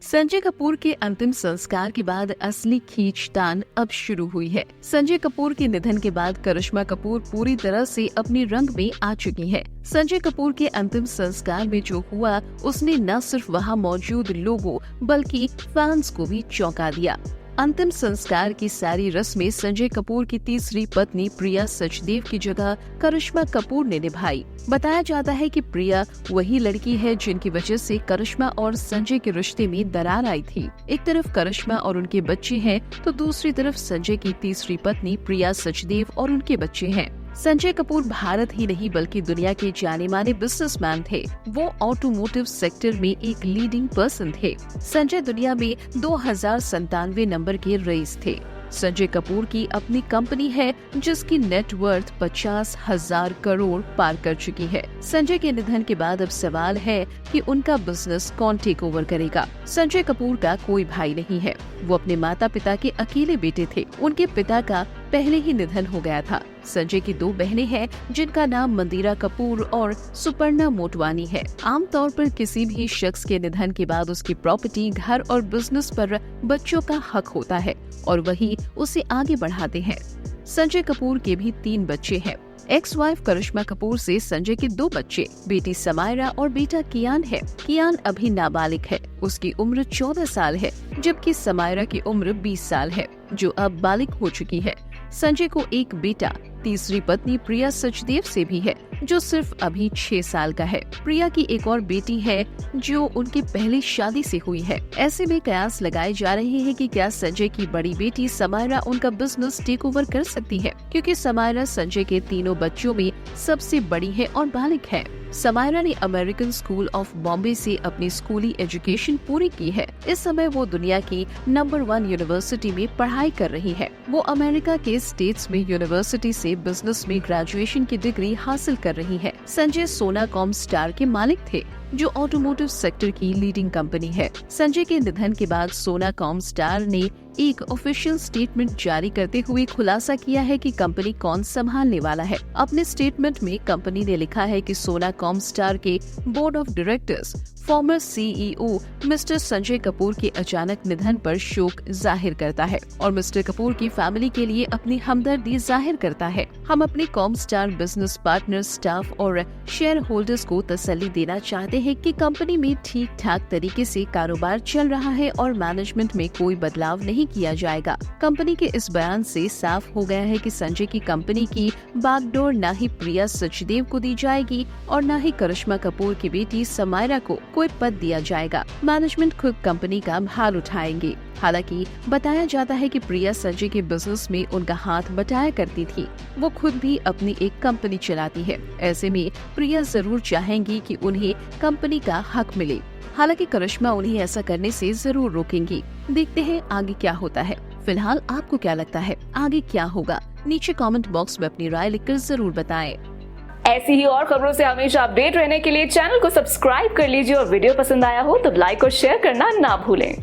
संजय कपूर के अंतिम संस्कार के बाद असली खींचतान अब शुरू हुई है। संजय कपूर के निधन के बाद करिश्मा कपूर पूरी तरह से अपने रंग में आ चुकी है। संजय कपूर के अंतिम संस्कार में जो हुआ उसने न सिर्फ वहां मौजूद लोगों बल्कि फैंस को भी चौंका दिया। अंतिम संस्कार की सारी रस्में संजय कपूर की तीसरी पत्नी प्रिया सचदेव की जगह करिश्मा कपूर ने निभाई। बताया जाता है कि प्रिया वही लड़की है जिनकी वजह से करिश्मा और संजय के रिश्ते में दरार आई थी। एक तरफ करिश्मा और उनके बच्चे हैं तो दूसरी तरफ संजय की तीसरी पत्नी प्रिया सचदेव और उनके बच्चे हैं। संजय कपूर भारत ही नहीं बल्कि दुनिया के जाने माने बिजनेसमैन थे। वो ऑटोमोटिव सेक्टर में एक लीडिंग पर्सन थे। संजय दुनिया में 2097 नंबर के रईस थे। संजय कपूर की अपनी कंपनी है जिसकी नेटवर्थ 50,000 करोड़ पार कर चुकी है। संजय के निधन के बाद अब सवाल है कि उनका बिजनेस कौन टेक ओवर करेगा। संजय कपूर का कोई भाई नहीं है। वो अपने माता पिता के अकेले बेटे थे। उनके पिता का पहले ही निधन हो गया था। संजय की 2 बहनें हैं जिनका नाम मंदिरा कपूर और सुपर्णा मोटवानी है। आमतौर पर किसी भी शख्स के निधन के बाद उसकी प्रॉपर्टी, घर और बिजनेस पर बच्चों का हक होता है और वही उसे आगे बढ़ाते हैं। संजय कपूर के भी 3 बच्चे हैं। एक्स वाइफ करिश्मा कपूर से संजय के 2 बच्चे, बेटी समायरा और बेटा कियान है। कियान अभी नाबालिग है। उसकी उम्र 14 साल है जबकि समायरा की उम्र 20 साल है जो अब बालिग हो चुकी है। संजय को एक बेटा तीसरी पत्नी प्रिया सचदेव से भी है जो सिर्फ अभी 6 साल का है। प्रिया की एक और बेटी है जो उनकी पहली शादी से हुई है। ऐसे में कयास लगाए जा रहे हैं कि क्या संजय की बड़ी बेटी समायरा उनका बिजनेस टेक ओवर कर सकती है, क्योंकि समायरा संजय के तीनों बच्चों में सबसे बड़ी है और बालिग है। समायरा ने अमेरिकन स्कूल ऑफ बॉम्बे से अपनी स्कूली एजुकेशन पूरी की है। इस समय वो दुनिया की नंबर 1 यूनिवर्सिटी में पढ़ाई कर रही है। वो अमेरिका के स्टेट्स में यूनिवर्सिटी से बिजनेस में ग्रेजुएशन की डिग्री हासिल कर रही है। संजय सोनाकॉम स्टार के मालिक थे जो ऑटोमोटिव सेक्टर की लीडिंग कंपनी है। संजय के निधन के बाद सोनाकॉम स्टार ने एक ऑफिशियल स्टेटमेंट जारी करते हुए खुलासा किया है कि कंपनी कौन संभालने वाला है। अपने स्टेटमेंट में कंपनी ने लिखा है कि सोनाकॉम स्टार के board of directors farmer CEO mister Sanjay Kapoor के अचानक निधन पर शोक जाहिर करता है और मिस्टर कपूर की फैमिली के लिए अपनी हमदर्दी जाहिर करता है। हम अपने com star business partner, staff और शेयर होल्डर्स को तसल्ली देना चाहते हैं कि कंपनी में ठीक ठाक तरीके से कारोबार चल रहा है और मैनेजमेंट में कोई बदलाव नहीं किया जाएगा। कंपनी के इस बयान से साफ हो गया है कि संजय की कंपनी की बागडोर न ही प्रिया सचदेव को दी जाएगी और न ही करिश्मा कपूर की बेटी समायरा को कोई पद दिया जाएगा। मैनेजमेंट खुद कंपनी का भार उठाएंगे। हालांकि बताया जाता है कि प्रिया संजय के बिजनेस में उनका हाथ बटाया करती थी। वो खुद भी अपनी एक कंपनी चलाती है। ऐसे में प्रिया जरूर चाहेंगी कि उन्हें कंपनी का हक मिले। हालांकि करिश्मा उन्हें ऐसा करने से जरूर रोकेंगी। देखते हैं आगे क्या होता है। फिलहाल आपको क्या लगता है आगे क्या होगा? नीचे कमेंट बॉक्स में अपनी राय लिखकर जरूर बताएं। ऐसी ही और खबरों से हमेशा अपडेट रहने के लिए चैनल को सब्सक्राइब कर लीजिए और वीडियो पसंद आया हो तो लाइक और शेयर करना ना भूलें।